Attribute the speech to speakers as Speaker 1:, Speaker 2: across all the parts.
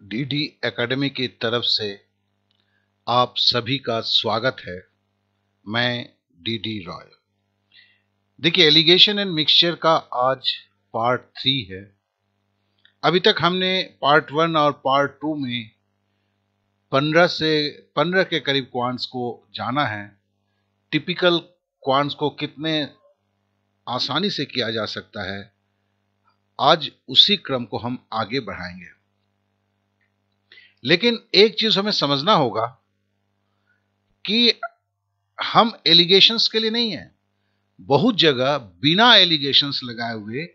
Speaker 1: DD academy की तरफ से आप सभी का स्वागत है। मैं डीडी रॉय। देखिए, एलिगेशन एंड मिक्सचर का आज पार्ट 3 है। अभी तक हमने पार्ट 1 और पार्ट 2 में 15 के करीब क्वांट्स को जाना है। टिपिकल क्वांट्स को कितने आसानी से किया जा सकता है, आज उसी क्रम को हम आगे बढ़ाएंगे। लेकिन एक चीज हमें समझना होगा कि हम एलिगेशंस के लिए नहीं है। बहुत जगह बिना एलिगेशंस लगाए हुए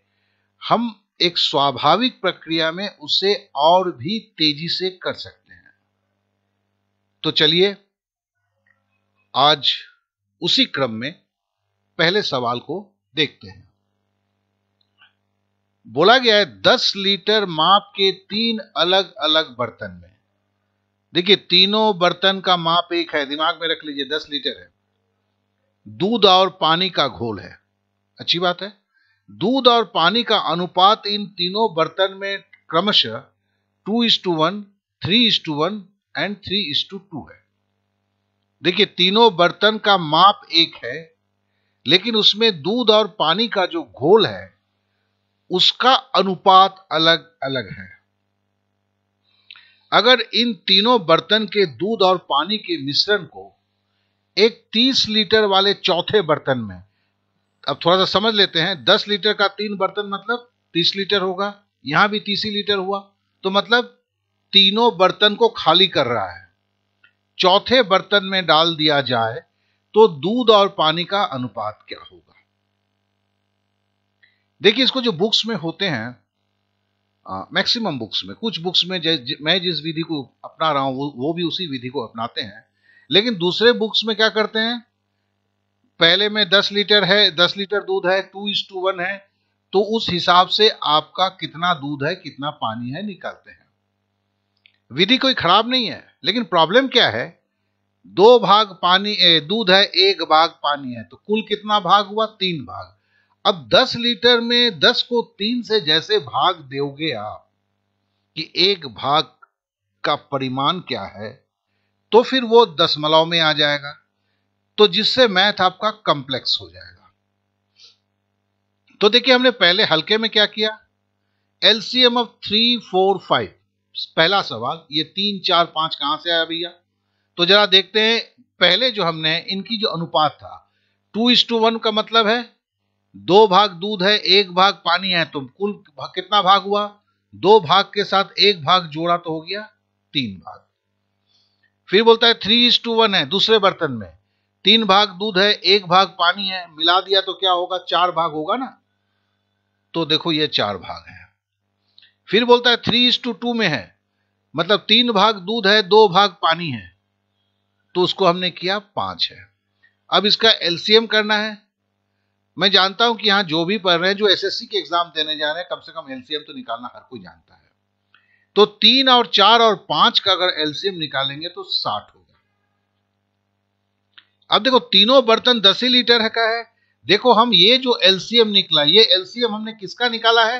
Speaker 1: हम एक स्वाभाविक प्रक्रिया में उसे और भी तेजी से कर सकते हैं। तो चलिए आज उसी क्रम में पहले सवाल को देखते हैं। बोला गया है 10 लीटर माप के 3 अलग अलग बर्तन में। देखिए, तीनों बर्तन का माप एक है, दिमाग में रख लीजिए, 10 लीटर है। दूध और पानी का घोल है। अच्छी बात है। दूध और पानी का अनुपात इन तीनों बर्तन में क्रमशः 2:1, 3:1 एंड 3:2 है। देखिए, तीनों बर्तन का माप एक है, लेकिन उसमें दूध और पानी का जो घोल है उसका अनुपात अलग अलग है। अगर इन तीनों बर्तन के दूध और पानी के मिश्रण को एक 30 लीटर वाले चौथे बर्तन में, अब थोड़ा सा समझ लेते हैं, 10 लीटर का 3 बर्तन मतलब 30 लीटर होगा। यहां भी 30 लीटर हुआ, तो मतलब तीनों बर्तन को खाली कर रहा है। चौथे बर्तन में डाल दिया जाए तो दूध और पानी का अनुपात क्या होगा। देखिए, इसको जो बुक्स में होते हैं, मैक्सिमम बुक्स में, कुछ बुक्स में मैं जिस विधि को अपना रहा हूं वो भी उसी विधि को अपनाते हैं, लेकिन दूसरे बुक्स में क्या करते हैं, पहले में 10 लीटर है, 10 लीटर दूध है, 2:1 है, तो उस हिसाब से आपका कितना दूध है कितना पानी है निकालते हैं। विधि कोई खराब नहीं है, लेकिन प्रॉब्लम क्या है, 2 भाग पानी दूध है, 1 भाग पानी है, तो कुल कितना भाग हुआ, 3 भाग। अब 10 लीटर में 10 को 3 से जैसे भाग दोगे आप कि 1 भाग का परिमाण क्या है, तो फिर वो दशमलव में आ जाएगा, तो जिससे मैथ आपका कॉम्प्लेक्स हो जाएगा। तो देखिए, हमने पहले हल्के में क्या किया, एलसीएम ऑफ 3, 4, 5। पहला सवाल, ये 3, 4, 5 कहां से आया भैया, तो जरा देखते हैं। पहले जो हमने इनकी जो अनुपात था 2:1 का मतलब है 2 भाग दूध है, 1 भाग पानी है, तो कुल कितना भाग हुआ, 2 भाग के साथ 1 भाग जोड़ा तो हो गया 3 भाग। फिर बोलता है 3:1 है दूसरे बर्तन में, 3 भाग दूध है, 1 भाग पानी है, मिला दिया तो क्या होगा, 4 भाग होगा ना, तो देखो ये 4 भाग है। फिर बोलता है 3:2 में है, मतलब 3 भाग दूध है, 2 भाग पानी है, तो उसको हमने किया 5 है। अब इसका एलसीएम करना है। मैं जानता हूं कि यहां जो भी पढ़ रहे हैं, जो एसएससी के एग्जाम देने जा रहे हैं, कम से कम एलसीएम तो निकालना हर कोई जानता है। तो 3 और 4 और 5 का अगर एलसीएम निकालेंगे तो 60 होगा। अब देखो, तीनों बर्तन 10 ही लीटर का है। देखो, हम ये जो एलसीएम निकला, ये एलसीएम हमने किसका निकाला है,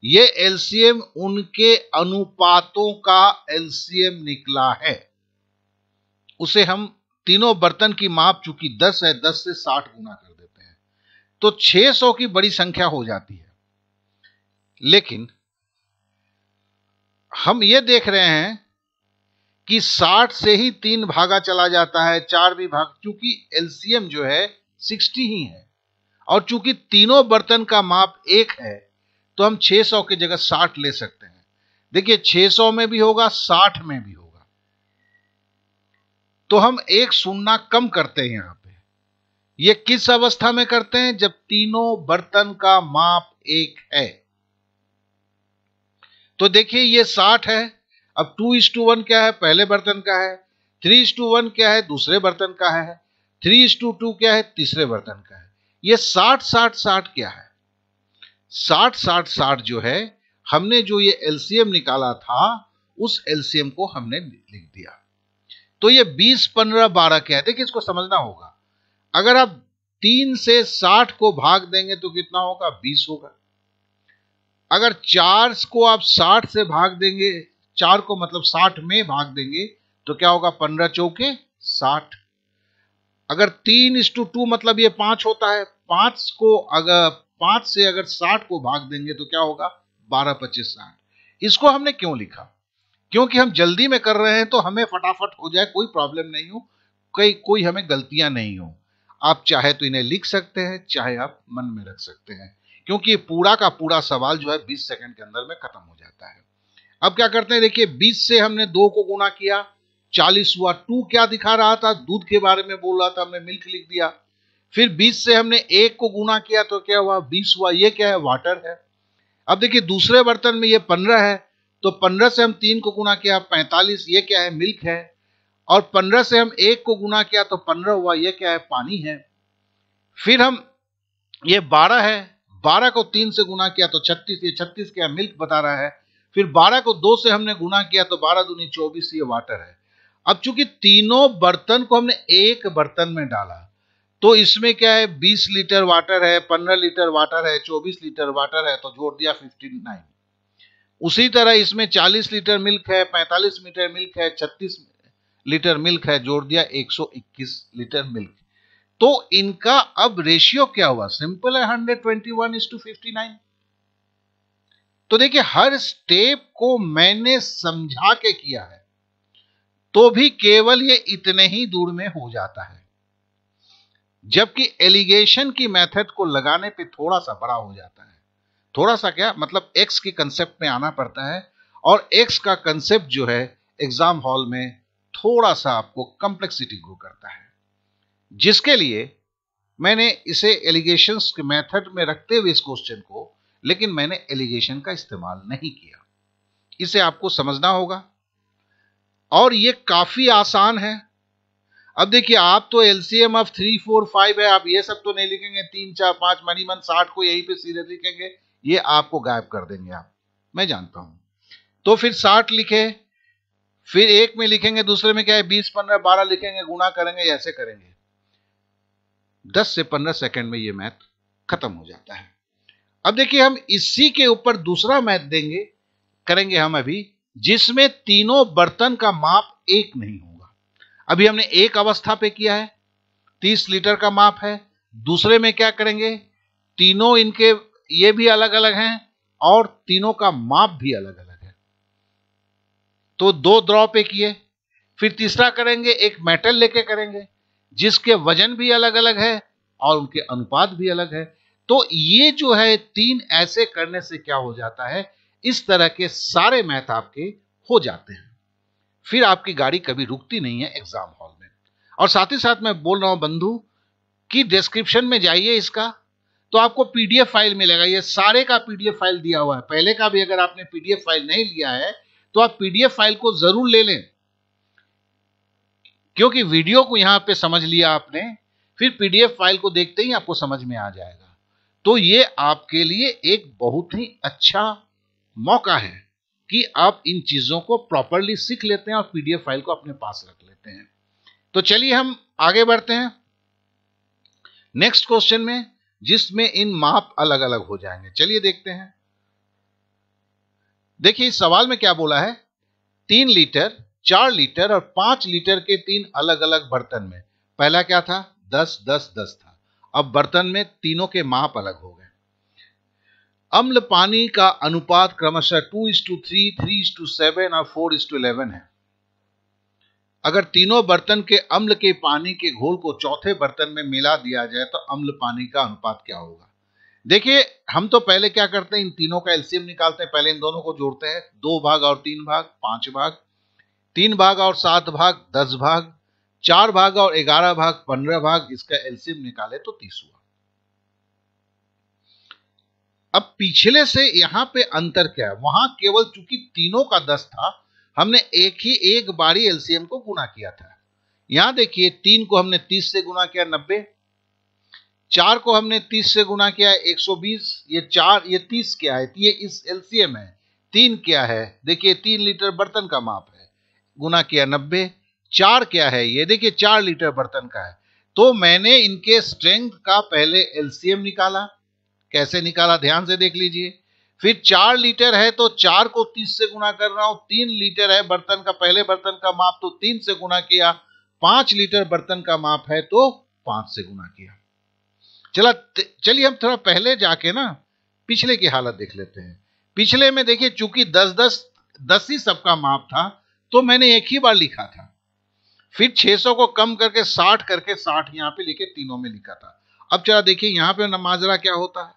Speaker 1: ये एलसीएम उनके अनुपातों का एलसीएम निकला है। उसे हम तीनों बर्तन की माप चूंकि 10 है, 10 से 60 गुना कर देते हैं, तो 600 की बड़ी संख्या हो जाती है। लेकिन हम ये देख रहे हैं कि 60 से ही 3 भागा चला जाता है, 4 भी भाग, क्योंकि एलसीएम जो है 60 ही है, और चूंकि तीनों बर्तन का माप 1 है, तो हम 600 की जगह 60 ले सकते हैं। देखिए, 600 में भी होगा, 60 में भी होगा, तो हम एक शून्य कम करते हैं यहां पे। ये किस अवस्था में करते हैं, जब तीनों बर्तन का माप 1 है। तो देखिए, ये 60 है। अब 2:1 क्या है, पहले बर्तन का है, 3:1 क्या है, दूसरे बर्तन का है, 3:2 क्या है, तीसरे बर्तन का है। ये 60, 60, 60 क्या है, 60, 60, 60 जो है, हमने जो ये एलसीएम निकाला था, उस एलसीएम को हमने लिख दिया। तो ये 20, 15, 12 क्या है, देखिए इसको समझना होगा। अगर आप 3 से 60 को भाग देंगे तो कितना होगा, 20 होगा। अगर 4 को आप 60 से भाग देंगे, 4 को मतलब 60 में भाग देंगे तो क्या होगा, 15 चौके 60। अगर 3:2 मतलब ये 5 होता है, 5 को अगर 5 से अगर 60 को भाग देंगे तो क्या होगा, 12 25 60। इसको हमने क्यों लिखा, क्योंकि हम जल्दी में कर रहे हैं तो हमें फटाफट हो जाए, कोई प्रॉब्लम नहीं हो, कोई हमें गलतियां नहीं हो। आप चाहे तो इन्हें लिख सकते हैं, चाहे आप मन में रख सकते हैं, क्योंकि पूरा का पूरा सवाल जो है 20 सेकंड के अंदर में खत्म हो जाता है। अब क्या करते हैं, देखिए 20 से हमने 2 को गुणा किया, 40 हुआ। 2 क्या दिखा रहा था, दूध के बारे में बोल रहा था, हमने मिल्क लिख दिया। फिर 20 से हमने 1 को गुणा किया तो क्या हुआ, 20 हुआ। ये क्या है, वाटर है। अब देखिए दूसरे बर्तन में ये 15 है, तो 15 से हम 3 को गुणा किया, 45। ये क्या है, मिल्क है। और 15 से हम 1 को गुणा किया तो 15 हुआ। ये क्या है, पानी है। फिर हम ये 12 है, 12 को 3 से गुणा किया तो 36। ये 36 क्या है, मिल्क बता रहा है। फिर 12 को 2 से हमने गुणा किया तो 12 दूनी 24। ये वाटर है। अब चूंकि तीनों बर्तन को हमने एक बर्तन में डाला तो इसमें क्या है, 20 लीटर वाटर है, 15 लीटर वाटर है, 24 लीटर वाटर है, तो जोड़ दिया 59। उसी तरह इसमें 40 लीटर मिल्क है, 45 लीटर मिल्क है, 36 लीटर मिल्क है, जोड़ दिया 121 लीटर मिल्क। तो इनका अब रेशियो क्या हुआ, सिंपल है, 121:59। तो देखिए हर स्टेप को मैंने समझा के किया है, तो भी केवल ये इतने ही दूर में हो जाता है, जबकि एलिगेशन की मेथड को लगाने पे थोड़ा सा बड़ा हो जाता है। थोड़ा सा क्या मतलब, एक्स के कंसेप्ट में आना पड़ता है, और एक्स का कंसेप्ट जो है एग्जाम हॉल में थोड़ा सा आपको कॉम्प्लेक्सिटी ग्रो करता है, जिसके लिए मैंने इसे एलिगेशंस के मेथड में रखते हुए इस क्वेश्चन को, लेकिन मैंने एलिगेशन का इस्तेमाल नहीं किया। इसे आपको समझना होगा, और ये काफी आसान है। अब देखिए आप तो एलसीएम ऑफ 3 4 5 है, आप ये सब तो नहीं लिखेंगे, 3 4 5 मनी मन 60 को यहीं पे सीधे लिखेंगे, ये आपको गायब कर देंगे आप, मैं जानता हूं। तो फिर 60 लिखे, फिर एक में लिखेंगे, दूसरे में क्या है 20 15 12 लिखेंगे, गुणा करेंगे, ऐसे करेंगे, 10 से 15 सेकंड में ये मैथ खत्म हो जाता है। अब देखिए हम इसी के ऊपर दूसरा मैथ देंगे, करेंगे हम अभी, जिसमें तीनों बर्तन का माप एक नहीं होगा। अभी हमने एक अवस्था पे किया है, 30 लीटर का माप है। दूसरे में क्या करेंगे, तीनों इनके ये भी अलग अलग हैं और तीनों का माप भी अलग अलग है, तो 2 द्रव पे किए। फिर तीसरा करेंगे, एक मेटल लेके करेंगे जिसके वजन भी अलग अलग है और उनके अनुपात भी अलग है। तो ये जो है 3 ऐसे करने से क्या हो जाता है, इस तरह के सारे मैथ आपके हो जाते हैं। फिर आपकी गाड़ी कभी रुकती नहीं है एग्जाम हॉल में। और साथ ही साथ मैं बोल रहा हूं बंधु कि डिस्क्रिप्शन में जाइए इसका, तो आपको पीडीएफ फाइल मिलेगा, ये सारे का पीडीएफ फाइल दिया हुआ है। पहले का भी अगर आपने पीडीएफ फाइल नहीं लिया है तो आप पीडीएफ फाइल को जरूर ले लें, क्योंकि वीडियो को यहां पे समझ लिया आपने, फिर पीडीएफ फाइल को देखते ही आपको समझ में आ जाएगा। तो ये आपके लिए एक बहुत ही अच्छा मौका है कि आप इन चीजों को प्रॉपरली सीख लेते हैं और पीडीएफ फाइल को अपने पास रख लेते हैं। तो चलिए हम आगे बढ़ते हैं नेक्स्ट क्वेश्चन में, जिसमें इन माप अलग अलग हो जाएंगे। चलिए देखते हैं। देखिए इस सवाल में क्या बोला है, 3 लीटर 4 लीटर और 5 लीटर के 3 अलग अलग बर्तन में, पहला क्या था 10 10 10 था, अब बर्तन में तीनों के माप अलग हो गए। अम्ल पानी का अनुपात क्रमशः 2:3, 3:7 और 4:11 है। अगर तीनों बर्तन के अम्ल के पानी के घोल को चौथे बर्तन में मिला दिया जाए तो अम्ल पानी का अनुपात क्या होगा। देखिए हम तो पहले क्या करते हैं, इन तीनों का एलसीएम निकालते हैं, पहले इन दोनों को जोड़ते हैं, 2 भाग और 3 भाग 5 भाग, 3 भाग और 7 भाग 10 भाग, 4 भाग और 11 भाग 15 भाग, इसका एलसीएम निकाले तो 30 हुआ। अब पिछले से यहां पे अंतर क्या है, वहां केवल चूंकि तीनों का 10 था, हमने एक बारी एलसीएम को गुणा किया था। यहां देखिए 3 को हमने 30 से गुणा किया 90, 4 को हमने 30 से गुणा किया 120, ये 4 ये 30 क्या है, ये इस एलसीएम है। 3 क्या है, देखिए 3 लीटर बर्तन का माप है, गुणा किया 90। 4 क्या है, ये देखिए 4 लीटर बर्तन का है। तो मैंने इनके स्ट्रेंथ का पहले एलसीएम निकाला, कैसे निकाला ध्यान से देख लीजिए। फिर 4 लीटर है तो 4 को 30 से गुना कर रहा हूं, 3 लीटर है बर्तन का, पहले बर्तन का माप तो 3 से गुना किया, 5 लीटर बर्तन का माप है तो 5 से गुना किया। चलिए हम थोड़ा पहले जाके ना पिछले की हालत देख लेते हैं। पिछले में देखिए चूंकि 10 ही सबका माप था तो मैंने एक ही बार लिखा था, फिर 600 को कम करके 60 करके 60 यहां पे लिखे, तीनों में लिखा था। अब चला देखिए यहां पे माजरा क्या होता है।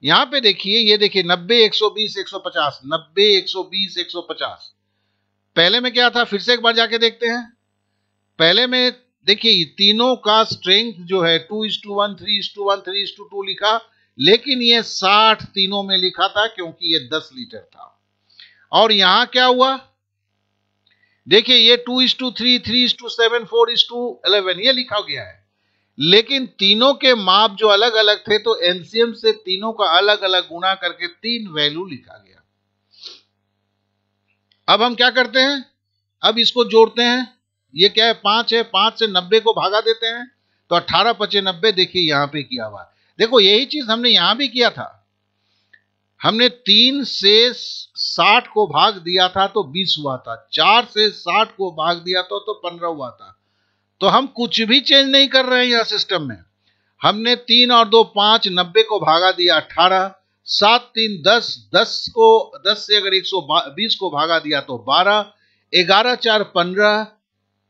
Speaker 1: यहां पे देखिए, ये देखिए 90 120 150, 90 120 150। पहले में क्या था, फिर से एक बार जाके देखते हैं। पहले में देखिए तीनों का स्ट्रेंथ जो है 2:1 3:1 3:2 लिखा, लेकिन ये 60 तीनों में लिखा था क्योंकि ये 10 लीटर था। और यहां क्या हुआ, देखिए ये 2:3 3:7 4:11 ये लिखा गया है, लेकिन तीनों के माप जो अलग अलग थे तो एलसीएम से तीनों का अलग अलग गुणा करके 3 वैल्यू लिखा गया। अब हम क्या करते हैं, अब इसको जोड़ते हैं। ये क्या है, 5 है, 5 से 90 को भागा देते हैं तो 18 5 90। देखिए यहां पे किया हुआ, देखो यही चीज हमने यहां भी किया था। हमने 3 से 60 को भाग दिया था तो 20 हुआ था, 4 से 60 को भाग दिया था तो 15 हुआ था। तो हम कुछ भी चेंज नहीं कर रहे हैं यह सिस्टम में। हमने 3 और 2 5, 90 को भागा दिया 18, 7 3 10, 10 से अगर 120 को भागा दिया तो 12, 11 4 15,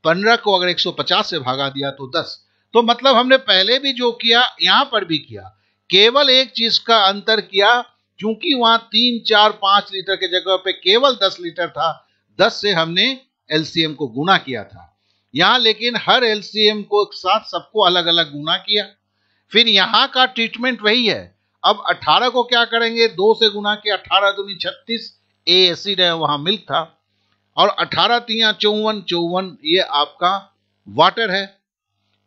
Speaker 1: 15 को अगर 150 से भागा दिया तो 10। तो मतलब हमने पहले भी जो किया यहां पर भी किया, केवल एक चीज का अंतर किया, क्योंकि वहां 3 4 5 लीटर के जगह पे केवल 10 लीटर था, 10 से हमने एलसीएम को गुना किया था। यहां लेकिन हर एलसीएम को साथ सबको अलग अलग गुना किया। फिर यहां का ट्रीटमेंट वही है। अब 18 को क्या करेंगे, 2 से गुना किया, 18 दूनी 36, ए एसिड है वहां मिल्क था, और 18 तिया 54 54 ये आपका वाटर है।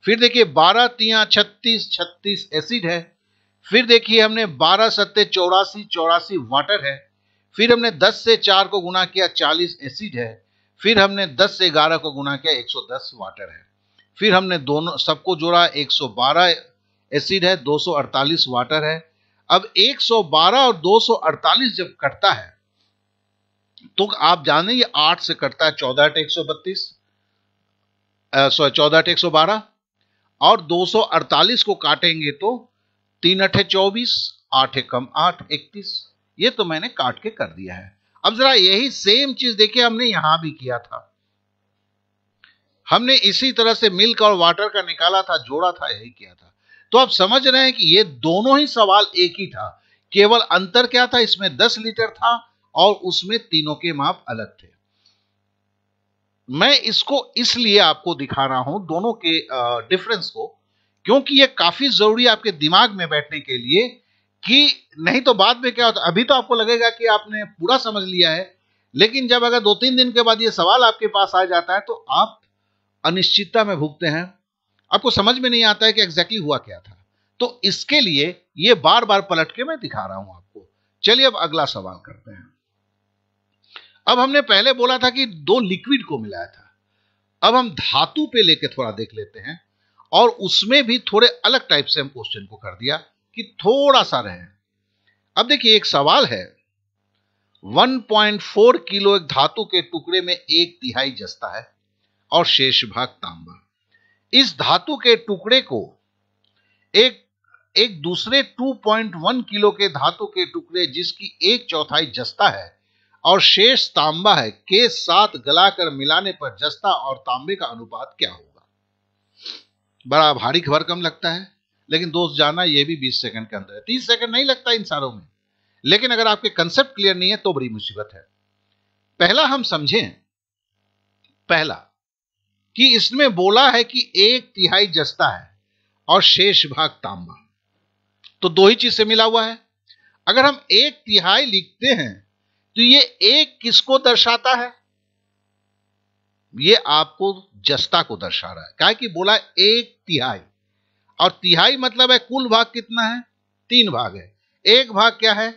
Speaker 1: फिर देखिए 12 तिया 36 36 एसिड है। फिर देखिए हमने 12 सत्ते 84 84 वाटर है। फिर हमने 10 से 4 को गुना किया, 40 एसिड है। फिर हमने 10 से 11 को गुना किया, 110 वाटर है। फिर हमने दोनों सबको जोड़ा, 112 एसिड है, 248 वाटर है। अब 112 और 248 जब कटता है तो आप जाने ये 8 से कटता है, 14 8 132, 14 8 112, और 248 को काटेंगे तो 3 8 24, 8 कम 8 31। ये तो मैंने काट के कर दिया है। अब जरा यही सेम चीज देखिए हमने यहां भी किया था। हमने इसी तरह से मिल्क और वाटर का निकाला था, जोड़ा था, यही किया था। तो आप समझ रहे हैं कि ये दोनों ही सवाल एक ही था, केवल अंतर क्या था, इसमें 10 लीटर था और उसमें तीनों के माप अलग थे। मैं इसको इसलिए आपको दिखा रहा हूं दोनों के डिफरेंस को, क्योंकि ये काफी जरूरी आपके दिमाग में बैठने के लिए, कि नहीं तो बाद में क्या होता, अभी तो आपको लगेगा कि आपने पूरा समझ लिया है, लेकिन जब अगर 2-3 दिन के बाद ये सवाल आपके पास आ जाता है तो आप अनिश्चितता में भुगते हैं, आपको समझ में नहीं आता है कि एग्जैक्टली हुआ क्या था। तो इसके लिए ये बार बार पलट के मैं दिखा रहा हूं आपको। चलिए अब अगला सवाल करते हैं। अब हमने पहले बोला था कि 2 लिक्विड को मिलाया था, अब हम धातु पे लेके थोड़ा देख लेते हैं, और उसमें भी थोड़े अलग टाइप से हम क्वेश्चन को कर दिया कि थोड़ा सा रहे। अब देखिए एक सवाल है, 1.4 किलो एक धातु के टुकड़े में 1/3 जस्ता है और शेष भाग तांबा। इस धातु के टुकड़े को एक दूसरे 2.1 किलो के धातु के टुकड़े जिसकी 1/4 जस्ता है और शेष तांबा है के साथ गलाकर मिलाने पर जस्ता और तांबे का अनुपात क्या होगा। बड़ा भारी भरकम लगता है, लेकिन दोस्त जाना ये भी 20 सेकंड के अंदर है। 30 सेकंड नहीं लगता इन सारों में, लेकिन अगर आपके कंसेप्ट क्लियर नहीं है तो बड़ी मुसीबत है। पहला हम समझें, पहला कि इसमें बोला है कि 1/3 जस्ता है और शेष भाग तांबा, तो 2 ही चीज से मिला हुआ है। अगर हम 1/3 लिखते हैं तो ये 1 किसको दर्शाता है, ये आपको जस्ता को दर्शा रहा है। क्या कि बोला 1/3, और तिहाई मतलब है कुल भाग कितना है, 3 भाग है। 1 भाग क्या है,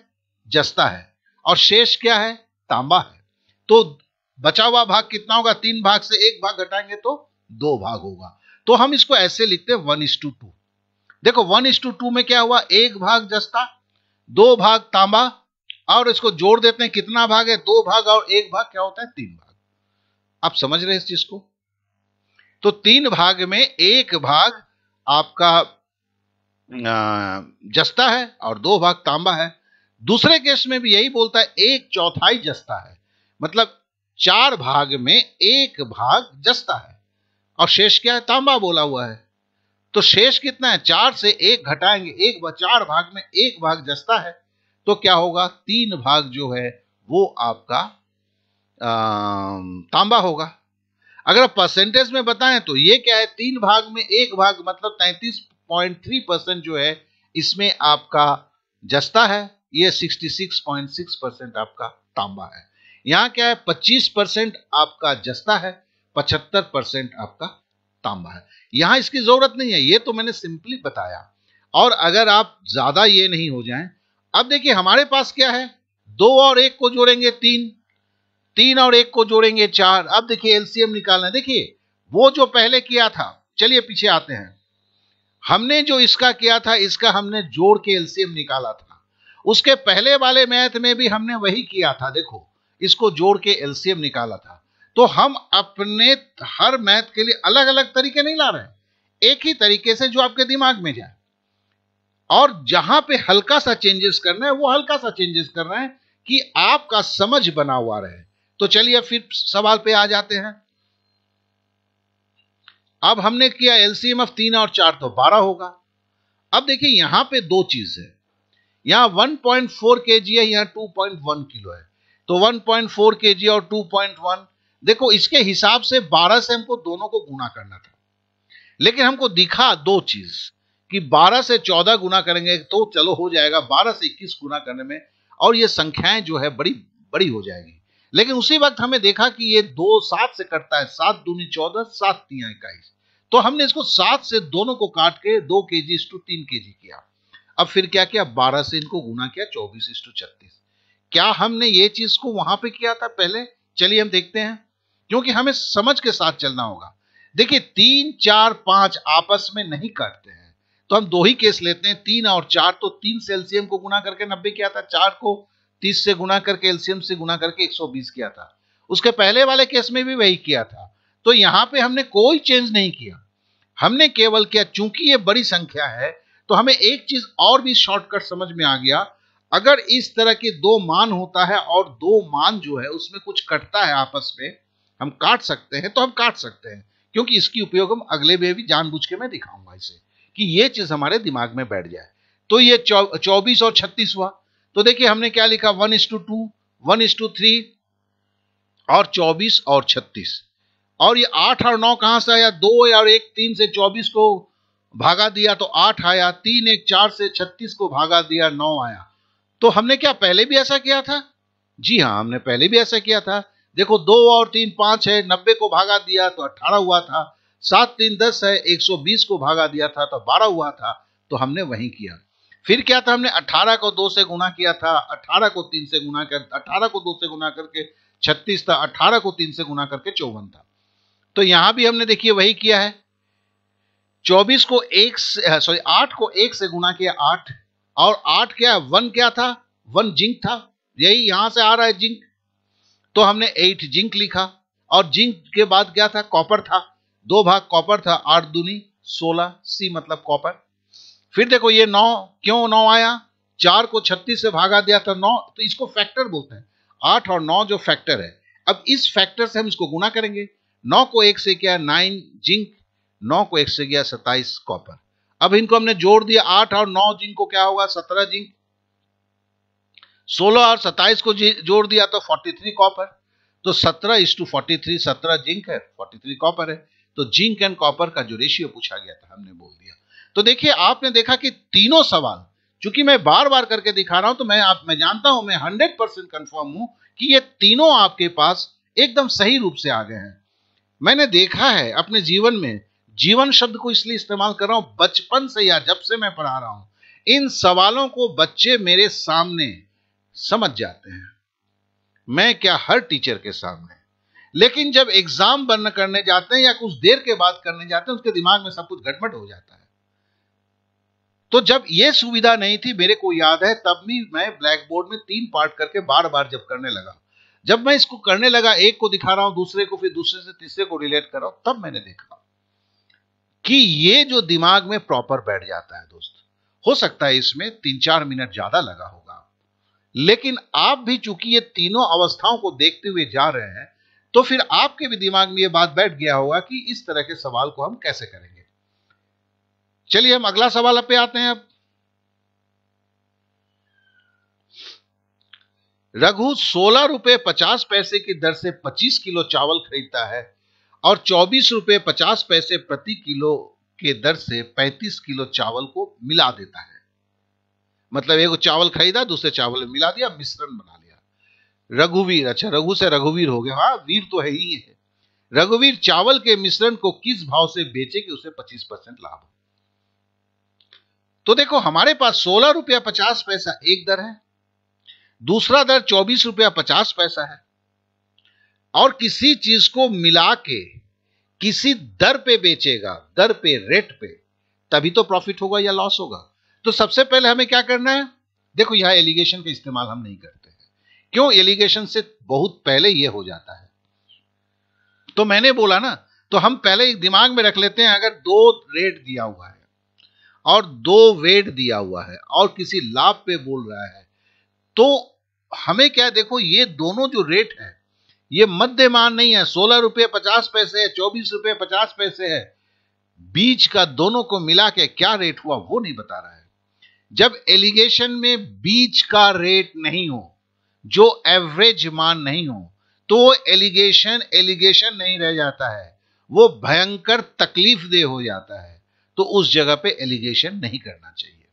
Speaker 1: जस्ता है, और शेष क्या है, तांबा है। तो बचा हुआ भाग कितना होगा, 3 भाग से 1 भाग घटाएंगे तो 2 भाग होगा। तो हम इसको ऐसे लिखते हैं 1:2। देखो 1:2 में क्या हुआ, 1 भाग जस्ता, 2 भाग तांबा, और इसको जोड़ देते हैं, कितना भाग है? 2 भाग, और 1 भाग क्या होता है? 3 भाग। आप समझ रहे हैं इस चीज को? तो 3 भाग में 1 भाग आपका जस्ता है और 2 भाग तांबा है। दूसरे केस में भी यही बोलता है 1/4 जस्ता है, मतलब 4 भाग में 1 भाग जस्ता है और शेष क्या है? तांबा बोला हुआ है। तो शेष कितना है? 4 से 1 घटाएंगे, 4 भाग में 1 भाग जस्ता है, तो क्या होगा? 3 भाग जो है वो आपका तांबा होगा। अगर आप परसेंटेज में बताएं तो ये क्या है? 3 भाग में 1 भाग, मतलब 33.3% जो है इसमें आपका जस्ता है, ये 66.6% आपका तांबा है। यहां क्या है? 25% आपका जस्ता है, 75% आपका तांबा है। यहां इसकी जरूरत नहीं है, ये तो मैंने सिंपली बताया। और अगर आप ज्यादा ये नहीं हो जाएं, अब देखिए हमारे पास क्या है? 2 और 1 को जोड़ेंगे 3, 3 और 1 को जोड़ेंगे 4। अब देखिए एलसीएम निकालना है। देखिए वो जो पहले किया था, चलिए पीछे आते हैं। हमने जो इसका किया था, इसका हमने जोड़ के एलसीएम निकाला था। उसके पहले वाले मैथ में भी हमने वही किया था, देखो इसको जोड़ के एलसीएम निकाला था। तो हम अपने हर मैथ के लिए अलग अलग तरीके नहीं ला रहे हैं, एक ही तरीके से जो आपके दिमाग में जाए, और जहां पे हल्का सा चेंजेस करना है वो हल्का सा चेंजेस कर रहे हैं कि आपका समझ बना हुआ रहे। तो चलिए फिर सवाल पे आ जाते हैं। अब हमने किया एलसीएम ऑफ 3 और 4, तो 12 होगा। अब देखिए यहां पे 2 चीज है, यहां 1.4 kg है, यहां 2.1 किलो है। तो 1.4 kg और 2.1, देखो इसके हिसाब से 12 से हमको दोनों को गुना करना था, लेकिन हमको दिखा 2 चीज कि 12 से 14 गुना करेंगे तो चलो हो जाएगा, 12 से 21 गुना करने में और ये संख्याएं जो है बड़ी बड़ी हो जाएगी। लेकिन उसी वक्त हमें देखा कि ये 2 7 से कटता है, 7 दूनी 14, 7 तिया 21। तो हमने इसको 7 से दोनों को काट के 2 kg = 3 kg किया। अब फिर क्या किया? 12 से इनको गुना किया, 24:36। क्या हमने ये चीज को वहां पे किया था पहले? चलिए हम देखते हैं, क्योंकि हमें समझ के साथ चलना होगा। देखिए 3 4 5 आपस में नहीं काटते हैं, तो हम 2 ही केस लेते हैं, 3 और 4। तो 3 से एलसीएम को गुना करके 90 किया था, 4 को 30 से गुना करके एलसीएम से गुना करके 120 किया था। उसके पहले वाले केस में भी वही किया था। तो यहां पे हमने कोई चेंज नहीं किया, हमने केवल किया, चूंकि ये बड़ी संख्या है तो हमें एक चीज और भी शॉर्टकट समझ में आ गया। अगर इस तरह के 2 मान होता है और 2 मान जो है उसमें कुछ कटता है आपस में, हम काट सकते हैं, तो हम काट सकते हैं, क्योंकि इसकी उपयोग हम अगले में भी जानबूझ के मैं दिखाऊंगा इसे, कि ये चीज हमारे दिमाग में बैठ जाए। तो ये 24 और 36 हुआ। तो देखिए हमने क्या लिखा? 1:2, 1:3 और 24 और 36। और ये 8 और 9 कहां से आया? 2 और 1 3 से 24 को भागा दिया तो 8 आया, 3 1 4 से 36 को भागा दिया, 9 आया। तो हमने क्या पहले भी ऐसा किया था? जी हां, हमने पहले भी ऐसा किया था। देखो 2 और 3 5 है, 90 को भागा दिया तो 18 हुआ था, 7 3 10 है, 120 को भागा दिया था तो 12 हुआ था। तो हमने वही किया। फिर क्या था? हमने 18 को 2 से गुना किया था, 18 को 3 से गुना कर, 18 को 2 से गुना करके 36 था, 18 को 3 से गुना करके 54 था। तो यहां भी हमने देखिए वही किया है। 24 को 1 से, सॉरी 8 को 1 से गुना किया, 8, और 8 क्या? 1 क्या था? 1 जिंक था, यही यहां से आ रहा है जिंक। तो हमने 8 जिंक लिखा, और जिंक के बाद क्या था? कॉपर था, 2 भाग कॉपर था, 8 दूनी 16, सी मतलब कॉपर। फिर देखो ये 9, क्यों 9 आया? 4 को 36 से भागा दिया था 9, तो इसको फैक्टर बोलते हैं। 8 और 9 जो फैक्टर है, अब इस फैक्टर से हम इसको गुना करेंगे। 9 को 1 से किया 9 जिंक, 9 को 1 से किया 27 कॉपर। अब इनको हमने जोड़ दिया, 8 और 9 जिंक को क्या होगा? 17 जिंक, 16 और 27 को जोड़ दिया तो 43 कॉपर। तो 17:43, 17 जिंक है, 43 कॉपर है। तो जिंक एंड कॉपर का जो रेशियो पूछा गया था हमने बोल दिया। तो देखिए आपने देखा कि तीनों सवाल, चूंकि मैं बार बार करके दिखा रहा हूं, तो मैं जानता हूं, मैं 100% कंफर्म हूं कि ये तीनों आपके पास एकदम सही रूप से आ गए हैं। मैंने देखा है अपने जीवन में, जीवन शब्द को इसलिए इस्तेमाल कर रहा हूं, बचपन से या जब से मैं पढ़ा रहा हूं, इन सवालों को बच्चे मेरे सामने समझ जाते हैं, मैं क्या हर टीचर के सामने। लेकिन जब एग्जाम बंद करने जाते हैं या कुछ देर के बाद करने जाते हैं, उसके दिमाग में सब कुछ गड़बड़ हो जाता है। तो जब ये सुविधा नहीं थी, मेरे को याद है, तब भी मैं ब्लैक बोर्ड में 3 पार्ट करके बार बार जब करने लगा, जब मैं इसको करने लगा, एक को दिखा रहा हूं, दूसरे को, फिर दूसरे से तीसरे को रिलेट कर रहा हूं, तब मैंने देखा कि ये जो दिमाग में प्रॉपर बैठ जाता है दोस्त। हो सकता है इसमें 3-4 मिनट ज्यादा लगा होगा, लेकिन आप भी चूंकि ये तीनों अवस्थाओं को देखते हुए जा रहे हैं, तो फिर आपके भी दिमाग में ये बात बैठ गया होगा कि इस तरह के सवाल को हम कैसे करेंगे। चलिए हम अगला सवाल पे आते हैं। अब रघु 16 रुपए 50 पैसे की दर से 25 किलो चावल खरीदता है और 24 रुपए 50 पैसे प्रति किलो के दर से 35 किलो चावल को मिला देता है। मतलब एक चावल खरीदा, दूसरे चावल में मिला दिया, मिश्रण बना लिया। रघुवीर, अच्छा रघु से रघुवीर हो गया, हाँ वीर तो है ही है। रघुवीर चावल के मिश्रण को किस भाव से बेचे कि उसे 25% लाभ हो। तो देखो हमारे पास 16 रुपया 50 पैसा एक दर है, दूसरा दर 24 रुपया 50 पैसा है, और किसी चीज को मिला के किसी दर पे बेचेगा, दर पे, रेट पे, तभी तो प्रॉफिट होगा या लॉस होगा। तो सबसे पहले हमें क्या करना है, देखो यहां एलिगेशन का इस्तेमाल हम नहीं करते हैं। क्यों? एलिगेशन से बहुत पहले यह हो जाता है। तो मैंने बोला ना, तो हम पहले दिमाग में रख लेते हैं, अगर 2 रेट दिया हुआ है और 2 वेट दिया हुआ है और किसी लाभ पे बोल रहा है, तो हमें क्या, देखो ये दोनों जो रेट है ये मध्यमान नहीं है। 16 रुपये 50 पैसे है, 24 रुपये 50 पैसे है, बीच का दोनों को मिला के क्या रेट हुआ वो नहीं बता रहा है। जब एलिगेशन में बीच का रेट नहीं हो, जो एवरेज मान नहीं हो, तो एलिगेशन नहीं रह जाता है, वो भयंकर तकलीफ दे हो जाता है। तो उस जगह पे एलिगेशन नहीं करना चाहिए।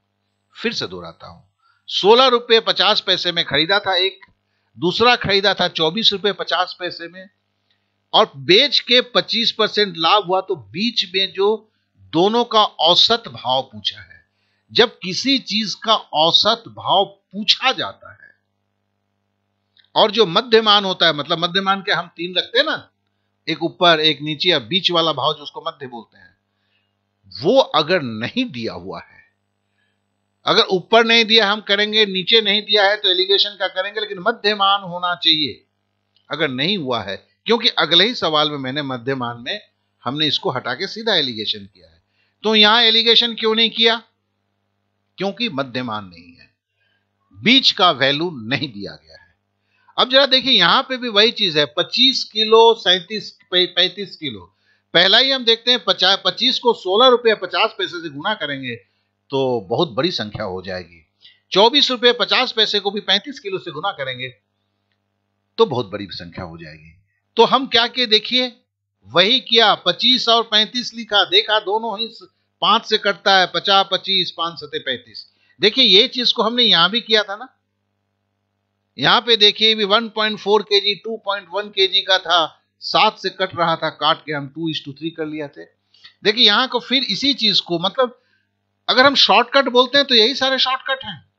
Speaker 1: फिर से दोहराता हूं, 16 रुपये 50 पैसे में खरीदा था एक, दूसरा खरीदा था 24 रुपये 50 पैसे में, और बेच के 25% लाभ हुआ। तो बीच में जो दोनों का औसत भाव पूछा है, जब किसी चीज का औसत भाव पूछा जाता है और जो मध्यमान होता है, मतलब मध्यमान के हम 3 रखते हैं ना, एक ऊपर एक नीचे, या बीच वाला भाव जो उसको मध्य बोलते हैं, वो अगर नहीं दिया हुआ है, अगर ऊपर नहीं दिया हम करेंगे, नीचे नहीं दिया है तो एलिगेशन का करेंगे, लेकिन मध्यमान होना चाहिए। अगर नहीं हुआ है, क्योंकि अगले ही सवाल में मैंने मध्यमान में हमने इसको हटा के सीधा एलिगेशन किया है, तो यहां एलिगेशन क्यों नहीं किया? क्योंकि मध्यमान नहीं है, बीच का वैल्यू नहीं दिया गया है। अब जरा देखिए यहां पे भी वही चीज है, 25 किलो 35 किलो। पहला ही हम देखते हैं 25 को 16 रुपये 50 पैसे से गुना करेंगे तो बहुत बड़ी संख्या हो जाएगी। 24 रुपये 50 पैसे को भी 35 किलो से गुना करेंगे तो बहुत बड़ी संख्या हो जाएगी। तो हम क्या किए, देखिए वही किया, 25 और 35 लिखा, देखा दोनों ही 5 से कटता है, 50 25, 5 सते 35। देखिए ये चीज को हमने यहां भी किया था ना, यहां पे देखिए भी 1.4 केजी 2.1 केजी का था, 7 से कट रहा था, काट के हम 2:3 कर लिया थे। देखिए यहां को फिर इसी चीज को, मतलब अगर हम शॉर्टकट बोलते हैं तो यही सारे शॉर्टकट हैं।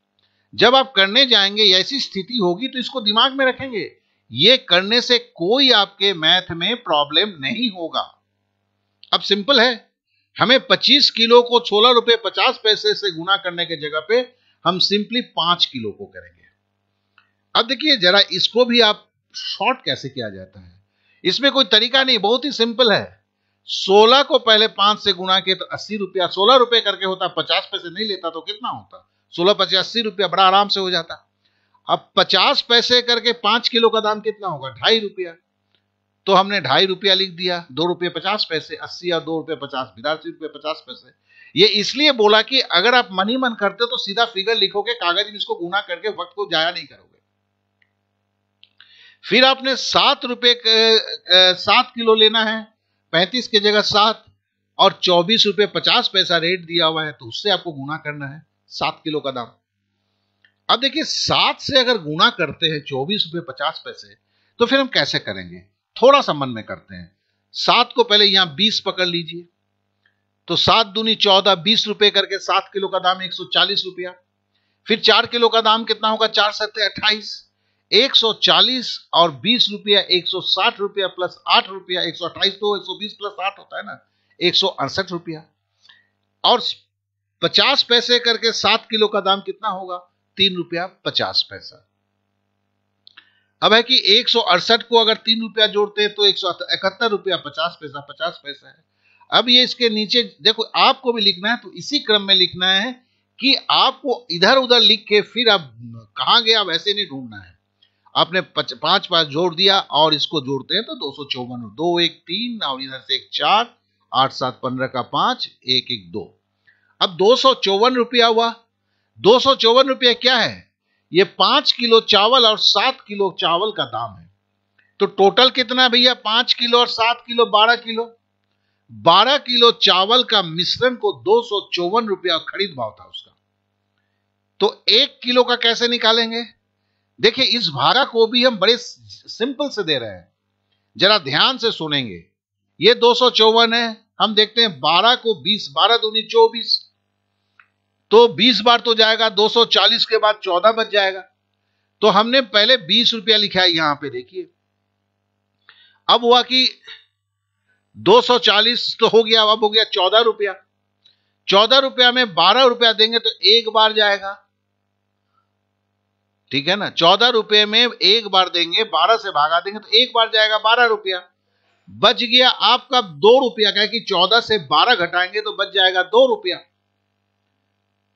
Speaker 1: जब आप करने जाएंगे ऐसी स्थिति होगी तो इसको दिमाग में रखेंगे, ये करने से कोई आपके मैथ में प्रॉब्लम नहीं होगा। अब सिंपल है, हमें 25 किलो को 16 रुपये 50 पैसे से गुना करने के जगह पे हम सिंपली 5 किलो को करेंगे। अब देखिए जरा इसको भी आप शॉर्ट कैसे किया जाता है, इसमें कोई तरीका नहीं, बहुत ही सिंपल है। 16 को पहले 5 से गुना किए तो 80 रुपया, 16 रुपए करके होता, 50 पैसे नहीं लेता तो कितना होता, 16 × 50 80 रुपया, बड़ा आराम से हो जाता। अब 50 पैसे करके 5 किलो का दाम कितना होगा, 2.5 रुपया, तो हमने 2.5 रुपया लिख दिया, 2 रुपये 50 पैसे, 80 और 2 रुपये 50, 82 रुपये 50 पैसे। ये इसलिए बोला कि अगर आप मन ही मन करते हो तो सीधा फिगर लिखोगे, कागज में इसको गुना करके वक्त को जाया नहीं करोगे। फिर आपने 7 किलो लेना है, 35 की जगह 7, और 24 रुपये 50 पैसा रेट दिया हुआ है, तो उससे आपको गुना करना है 7 किलो का दाम। अब देखिए 7 से अगर गुना करते हैं 24 रुपये 50 पैसे, तो फिर हम कैसे करेंगे, थोड़ा सा मन में करते हैं। 7 को पहले यहां 20 पकड़ लीजिए, तो 7 दूनी 14, 20 रुपए करके 7 किलो का दाम 140 रुपया। फिर 4 किलो का दाम कितना होगा, 4 सत्ते 28, 140 और 20 रुपया 160 रुपया प्लस 8 रुपया, 128 तो 120 प्लस 8 होता है ना, 168 रुपया। और 50 पैसे करके 7 किलो का दाम कितना होगा? 3 रुपया 50 पैसा। अब है कि 168 को अगर 3 रुपया जोड़ते हैं तो 171 रुपया 50 पैसा 50 पैसा है। अब ये इसके नीचे देखो, आपको भी लिखना है तो इसी क्रम में लिखना है कि आपको इधर उधर लिख के फिर आप कहां गया वैसे नहीं ढूंढना है। आपने 5 जोड़ दिया और इसको जोड़ते हैं तो 254, 2 1 3 और इधर से 1 4, 8 7 15 का 5, 1 1 2। अब 254 रुपया हुआ। 254 रुपया क्या है? ये 5 किलो चावल और 7 किलो चावल का दाम है। तो टोटल कितना भैया? 5 किलो और 7 किलो 12 किलो। 12 किलो चावल का मिश्रण को 254 रुपया खरीद भाव था उसका। तो 1 किलो का कैसे निकालेंगे? देखिए, इस भागा को भी हम बड़े सिंपल से दे रहे हैं, जरा ध्यान से सुनेंगे। ये 254 है, हम देखते हैं 12 को 20, 12 दूनी 24, तो 20 बार तो जाएगा, 240 के बाद 14 बच जाएगा। तो हमने पहले 20 रुपया लिखा है यहां पे, देखिए। अब हुआ कि 240 तो हो गया, अब हो गया 14 रुपया। 14 रुपया में 12 रुपया देंगे तो एक बार जाएगा, ठीक है ना। 14 रुपये में एक बार देंगे, 12 से भागा देंगे तो एक बार जाएगा, 12 रुपया बच गया आपका। 2 रुपया का है कि 14 से 12 घटाएंगे तो बच जाएगा 2 रुपया।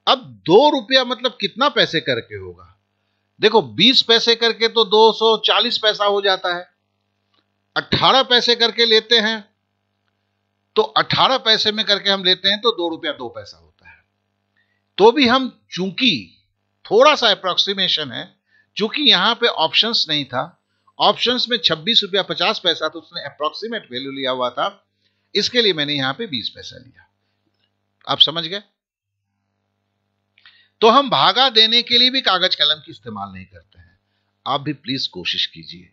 Speaker 1: अब 2 रुपया मतलब कितना पैसे करके होगा? देखो, 20 पैसे करके तो 240 पैसा हो जाता है। 18 पैसे करके लेते हैं तो 18 पैसे में करके हम लेते हैं तो 2 रुपया 2 पैसा होता है। तो भी हम, चूंकि थोड़ा सा अप्रोक्सीमेशन है, चूंकि यहां पे ऑप्शंस नहीं था, ऑप्शंस में 26 रुपया 50 पैसा, तो उसने अप्रोक्सीमेट वैल्यू लिया हुआ था, इसके लिए मैंने यहां पे 20 पैसा लिया। आप समझ गए? तो हम भागा देने के लिए भी कागज कलम की इस्तेमाल नहीं करते हैं। आप भी प्लीज कोशिश कीजिए।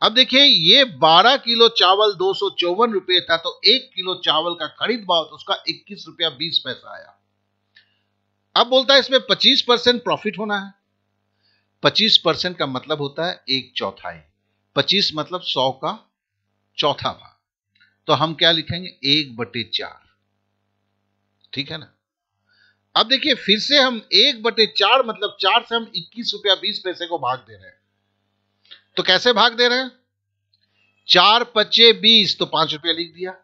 Speaker 1: अब देखिए, ये 12 किलो चावल 254 रुपये था, तो 1 किलो चावल का खरीद भाव तो उसका 21 रुपया 20 पैसा आया। अब बोलता है इसमें 25% प्रॉफिट होना है। 25% का मतलब होता है 1/4। 25 मतलब 100 का चौथा भाग। तो हम क्या लिखेंगे? 1/4, ठीक है ना। अब देखिए, फिर से हम 1/4 मतलब 4 से हम 21 रुपया 20 पैसे को भाग दे रहे हैं। तो कैसे भाग दे रहे हैं? 4 पचे 20, तो 5 रुपया लिख दिया।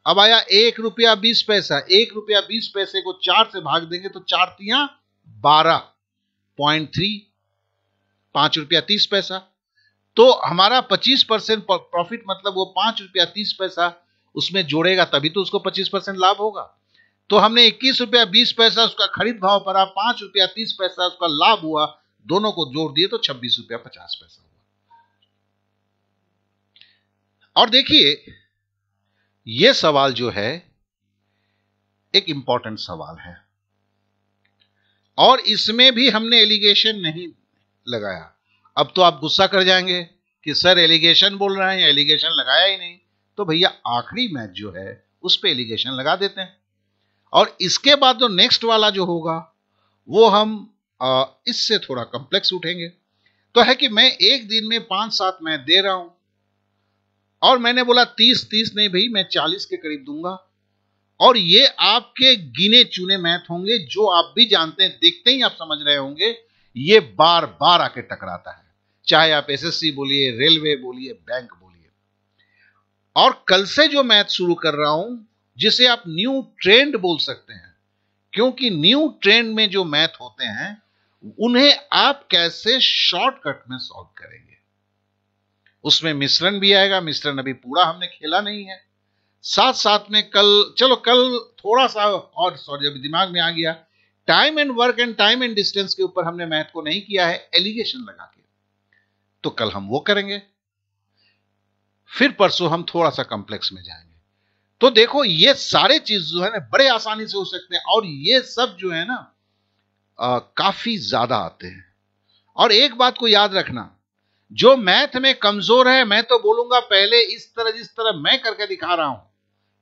Speaker 1: अब आया 1 रुपया 20 पैसा। 1 रुपया 20 पैसे को 4 से भाग देंगे तो 4 तियां 12.3, 5 रुपया 30 पैसा। तो हमारा 25% प्रॉफिट मतलब वो 5 रुपया 30 पैसा उसमें जोड़ेगा, तभी तो उसको 25% लाभ होगा। तो हमने 21 रुपया 20 पैसा उसका खरीद भाव पड़ा, 5 रुपया 30 पैसा उसका लाभ हुआ, दोनों को जोड़ दिए तो 26 रुपया 50 पैसा हुआ। और देखिए, यह सवाल जो है एक इंपॉर्टेंट सवाल है, और इसमें भी हमने एलिगेशन नहीं लगाया। अब तो आप गुस्सा कर जाएंगे कि सर एलिगेशन बोल रहे हैं, एलिगेशन लगाया ही नहीं। तो भैया, आखिरी मैच जो है उस पे एलिगेशन लगा देते हैं, और इसके बाद जो नेक्स्ट वाला जो होगा वो हम इससे थोड़ा कॉम्प्लेक्स उठेंगे। तो है कि मैं एक दिन में 5-7 मैच दे रहा हूं, और मैंने बोला 30 नहीं भाई, मैं 40 के करीब दूंगा। और ये आपके गिने चुने मैथ होंगे जो आप भी जानते हैं, देखते ही आप समझ रहे होंगे, ये बार बार आके टकराता है, चाहे आप एसएससी बोलिए, रेलवे बोलिए, बैंक बोलिए। और कल से जो मैथ शुरू कर रहा हूं, जिसे आप न्यू ट्रेंड बोल सकते हैं, क्योंकि न्यू ट्रेंड में जो मैथ होते हैं उन्हें आप कैसे शॉर्टकट में सॉल्व करेंगे, उसमें मिश्रण भी आएगा। मिश्रण अभी पूरा हमने खेला नहीं है। साथ साथ में कल थोड़ा सा और, सॉरी अभी दिमाग में आ गया, time and work and time and distance के ऊपर हमने मैथ को नहीं किया है एलिगेशन लगा के, तो कल हम वो करेंगे। फिर परसों हम थोड़ा सा कॉम्प्लेक्स में जाएंगे। तो देखो, ये सारे चीज जो है ना बड़े आसानी से हो सकते हैं, और ये सब जो है ना काफी ज्यादा आते हैं। और एक बात को याद रखना, जो मैथ में कमजोर है, मैं तो बोलूंगा पहले इस तरह, जिस तरह मैं करके दिखा रहा हूं,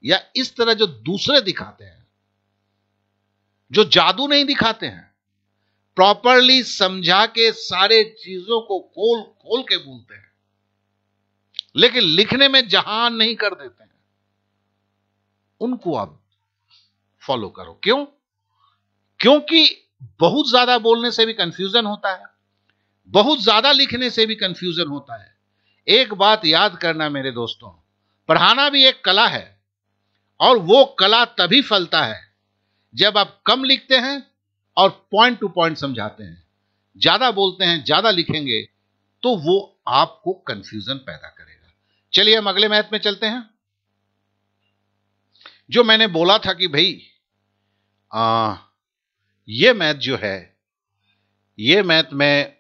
Speaker 1: या इस तरह जो दूसरे दिखाते हैं, जो जादू नहीं दिखाते हैं, प्रॉपरली समझा के सारे चीजों को खोल खोल के बोलते हैं, लेकिन लिखने में जहान नहीं कर देते हैं, उनको आप फॉलो करो। क्यों? क्योंकि बहुत ज्यादा बोलने से भी कंफ्यूजन होता है, बहुत ज्यादा लिखने से भी कंफ्यूजन होता है। एक बात याद करना मेरे दोस्तों, पढ़ाना भी एक कला है, और वो कला तभी फलता है जब आप कम लिखते हैं और पॉइंट टू पॉइंट समझाते हैं। ज्यादा बोलते हैं, ज्यादा लिखेंगे तो वो आपको कंफ्यूजन पैदा करेगा। चलिए हम अगले मैथ में चलते हैं। जो मैंने बोला था कि भाई ये मैथ जो है, ये मैथ मैं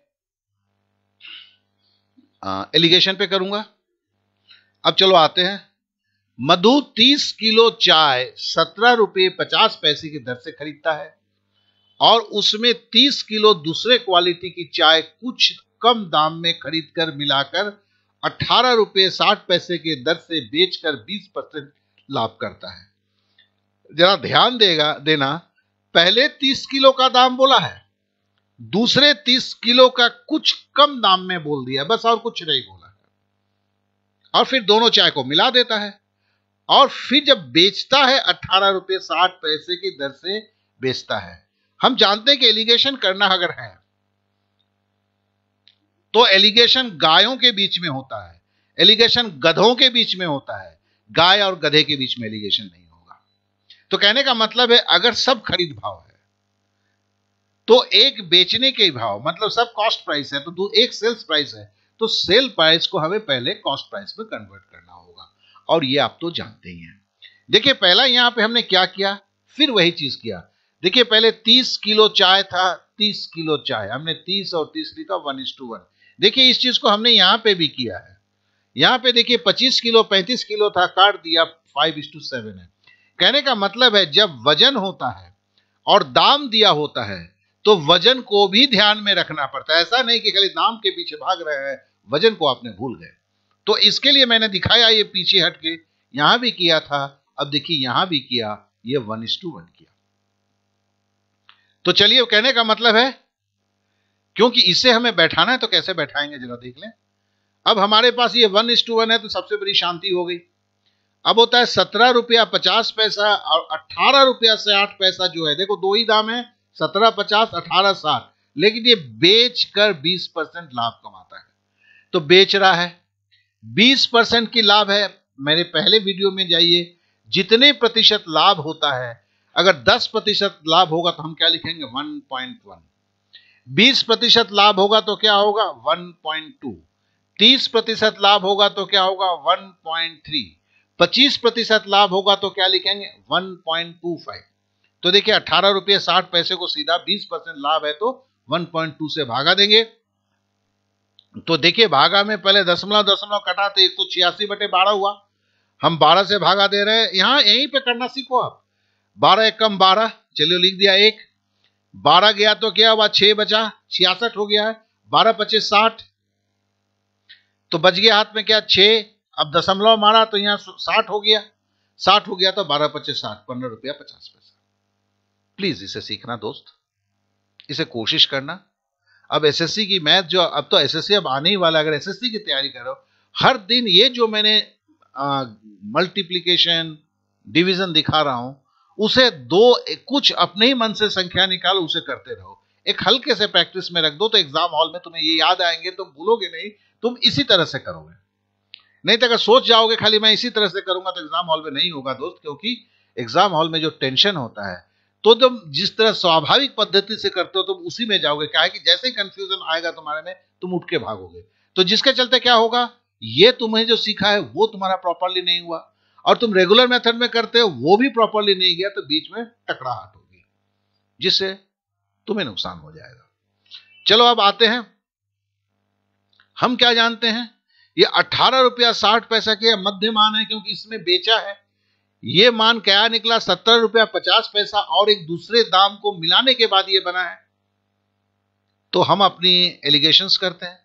Speaker 1: एलिगेशन पे करूंगा। अब चलो आते हैं। मधु 30 किलो चाय 17 रुपये 50 पैसे की दर से खरीदता है, और उसमें 30 किलो दूसरे क्वालिटी की चाय कुछ कम दाम में खरीदकर मिलाकर 18 रुपये 60 पैसे के दर से बेचकर 20% लाभ करता है। जरा ध्यान देना, पहले 30 किलो का दाम बोला है, दूसरे 30 किलो का कुछ कम दाम में बोल दिया, बस और कुछ नहीं बोला है। और फिर दोनों चाय को मिला देता है, और फिर जब बेचता है 18 रुपये 60 पैसे की दर से बेचता है। हम जानते हैं कि एलिगेशन करना अगर है तो एलिगेशन गायों के बीच में होता है, एलिगेशन गधों के बीच में होता है, गाय और गधे के बीच में एलिगेशन नहीं होगा। तो कहने का मतलब है, अगर सब खरीद भाव है तो एक बेचने के भाव, मतलब सब कॉस्ट प्राइस है तो एक सेल्स प्राइस है, तो सेल प्राइस को हमें पहले कॉस्ट प्राइस में कन्वर्ट करना होगा, और ये आप तो जानते ही हैं। देखिए पहला यहां पे हमने क्या किया, फिर वही चीज किया। देखिए पहले 30 किलो चाय था, 30 किलो चाय हमने 30 और 30 लिखा 1:1। देखिए इस चीज को हमने यहां पे भी किया है। यहां पे देखिए 25 किलो 35 किलो था, काट दिया 5:7 है। कहने का मतलब है जब वजन होता है और दाम दिया होता है तो वजन को भी ध्यान में रखना पड़ता है। ऐसा नहीं कि खाली दाम के पीछे भाग रहे हैं, वजन को आपने भूल गए। तो इसके लिए मैंने दिखाया, ये पीछे हट के यहां भी किया था, अब देखिए यहां भी किया, ये 1:1 किया। तो चलिए कहने का मतलब है, क्योंकि इसे हमें बैठाना है तो कैसे बैठाएंगे जरा देख लें। अब हमारे पास ये 1:1 है तो सबसे बड़ी शांति हो गई। अब होता है 17 रुपया 50 पैसा और 18 रुपया से 8 पैसा जो है, देखो दो ही दाम है, 17.50 18.60, लेकिन ये बेचकर 20% लाभ कमाता है। तो बेच रहा है, 20% की लाभ है। मेरे पहले वीडियो में जाइए, जितने प्रतिशत लाभ होता है, अगर 10% लाभ होगा तो हम क्या लिखेंगे 1.1, 20% लाभ होगा तो क्या होगा 1.2, 30% लाभ होगा तो क्या होगा 1.3, 25% लाभ होगा तो क्या लिखेंगे 1.25। तो देखिए 18 रुपये 60 पैसे को सीधा 20% लाभ है तो 1.2 से भागा देंगे। तो देखिए भागा में पहले दशमलव कटा तो 186/12 हुआ, हम 12 से भागा दे रहे हैं। यहां यहीं पे करना सीखो आप। 12 एकम 12, चलिए लिख दिया 1, 12 गया तो क्या हुआ 6 बचा, 66 हो गया है, 12×5 = 60, तो बच गया हाथ में क्या 6। अब दशमलव मारा तो यहां 60 हो गया, 60 हो गया तो 12×5 = 60, 15 रुपया 50 पैसा। प्लीज इसे सीखना दोस्त, इसे कोशिश करना। अब एसएससी की मैथ जो, अब तो एसएससी अब आने ही वाला, अगर एसएससी की तैयारी करो, हर दिन ये जो मैंने मल्टीप्लीकेशन डिवीजन दिखा रहा हूं, उसे कुछ अपने ही मन से संख्या निकालो, उसे करते रहो। एक हल्के से प्रैक्टिस में रख दो तो एग्जाम हॉल में तुम्हें ये याद आएंगे, तुम भूलोगे नहीं, तुम इसी तरह से करोगे। नहीं तो अगर सोच जाओगे खाली मैं इसी तरह से करूंगा तो एग्जाम हॉल में नहीं होगा दोस्त, क्योंकि एग्जाम हॉल में जो टेंशन होता है, तो तुम जिस तरह स्वाभाविक पद्धति से करते हो तुम उसी में जाओगे। क्या है कि जैसे ही कंफ्यूजन आएगा तुम्हारे में, तुम उठ के भागोगे। तो जिसके चलते क्या होगा, ये तुम्हें जो सीखा है वो तुम्हारा प्रॉपरली नहीं हुआ, और तुम रेगुलर मेथड में करते हो वो भी प्रॉपरली नहीं गया, तो बीच में टकराहट होगी जिससे तुम्हें नुकसान हो जाएगा। चलो अब आते हैं, हम क्या जानते हैं, ये 18 रुपया 60 पैसा के मध्य मान है, क्योंकि इसमें बेचा है। ये मान क्या निकला 17 रुपया 50 पैसा, और एक दूसरे दाम को मिलाने के बाद ये बना है। तो हम अपनी एलिगेशंस करते हैं।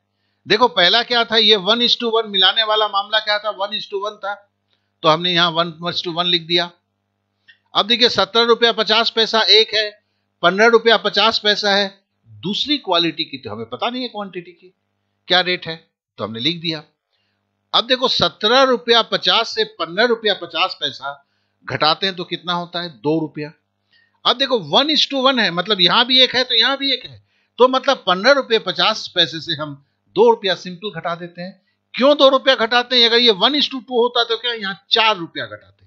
Speaker 1: देखो पहला क्या था, ये 1:1 मिलाने वाला मामला क्या था, 1:1 था, तो हमने यहां 1:1 लिख दिया। अब देखिए 17 रुपया 50 पैसा एक है, 15 रुपया 50 पैसा है, दूसरी क्वालिटी की तो हमें पता नहीं है क्वांटिटी की क्या रेट है, तो हमने लिख दिया। अब देखो 17 रुपया 50 से 15 रुपया 50 पैसा घटाते हैं तो कितना होता है 2 रुपया। अब देखो 1:1 है, मतलब यहां भी एक है तो यहां भी एक है, तो मतलब 15 रुपये 50 पैसे से हम 2 रुपया सिंपल घटा देते हैं। क्यों 2 रुपया घटाते हैं? अगर ये 1:2 होता तो क्या यहां 4 रुपया घटाते।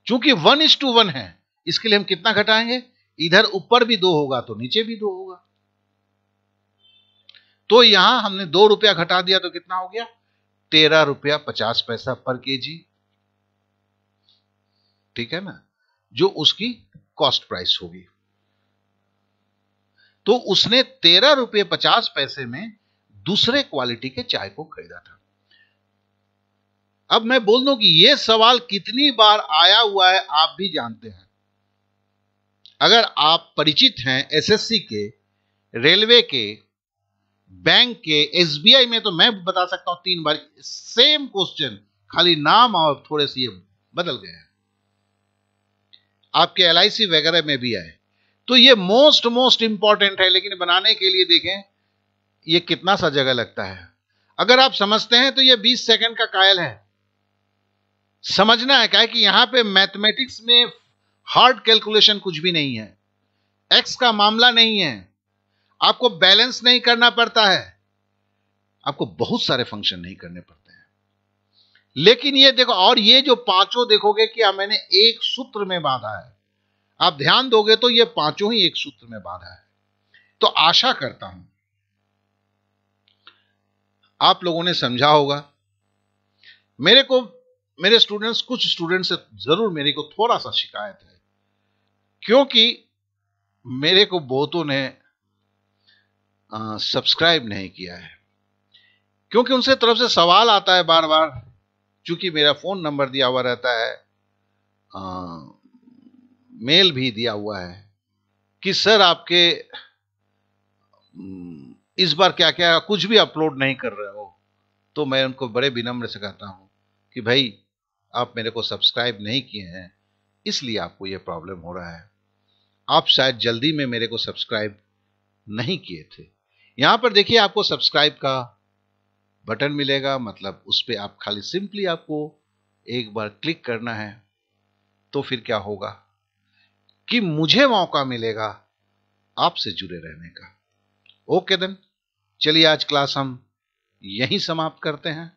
Speaker 1: चूंकि 1:1 है, इसके लिए हम कितना घटाएंगे? इधर ऊपर भी 2 होगा तो नीचे भी 2 होगा। तो यहां हमने 2 रुपया घटा दिया तो कितना हो गया? 13 रुपया 50 पैसा पर केजी। ठीक है ना, जो उसकी कॉस्ट प्राइस होगी। तो उसने 13 रुपये 50 पैसे में दूसरे क्वालिटी के चाय को खरीदा था। अब मैं बोल दूं कि यह सवाल कितनी बार आया हुआ है आप भी जानते हैं। अगर आप परिचित हैं एसएससी के, रेलवे के, बैंक के, एसबीआई में, तो मैं बता सकता हूं 3 बार सेम क्वेश्चन, खाली नाम और थोड़े से ये बदल गए हैं। आपके एलआईसी वगैरह में भी आए। तो ये मोस्ट इंपॉर्टेंट है, लेकिन बनाने के लिए देखें ये कितना सा जगह लगता है। अगर आप समझते हैं तो ये 20 सेकंड का कायल है। समझना है क्या है कि यहां पे मैथमेटिक्स में हार्ड कैलकुलेशन कुछ भी नहीं है, एक्स का मामला नहीं है, आपको बैलेंस नहीं करना पड़ता है, आपको बहुत सारे फंक्शन नहीं करने पड़ते हैं। लेकिन ये देखो, और ये जो पांचों देखोगे कि मैंने एक सूत्र में बांधा है, आप ध्यान दोगे तो ये पांचों ही एक सूत्र में बांधा है। तो आशा करता हूं आप लोगों ने समझा होगा। मेरे स्टूडेंट्स, कुछ स्टूडेंट्स से जरूर मेरे को थोड़ा सा शिकायत है, क्योंकि मेरे को बहुतों ने सब्सक्राइब नहीं किया है, क्योंकि उनसे तरफ से सवाल आता है बार बार, चूंकि मेरा फोन नंबर दिया हुआ रहता है, मेल भी दिया हुआ है कि सर आपके इस बार क्या क्या कुछ भी अपलोड नहीं कर रहे हो। तो मैं उनको बड़े विनम्र से कहता हूं कि भाई आप मेरे को सब्सक्राइब नहीं किए हैं, इसलिए आपको यह प्रॉब्लम हो रहा है। आप शायद जल्दी में मेरे को सब्सक्राइब नहीं किए थे। यहां पर देखिए आपको सब्सक्राइब का बटन मिलेगा, मतलब उस पर आप खाली सिंपली आपको एक बार क्लिक करना है। तो फिर क्या होगा कि मुझे मौका मिलेगा आपसे जुड़े रहने का। ओके देन, चलिए आज क्लास हम यहीं समाप्त करते हैं।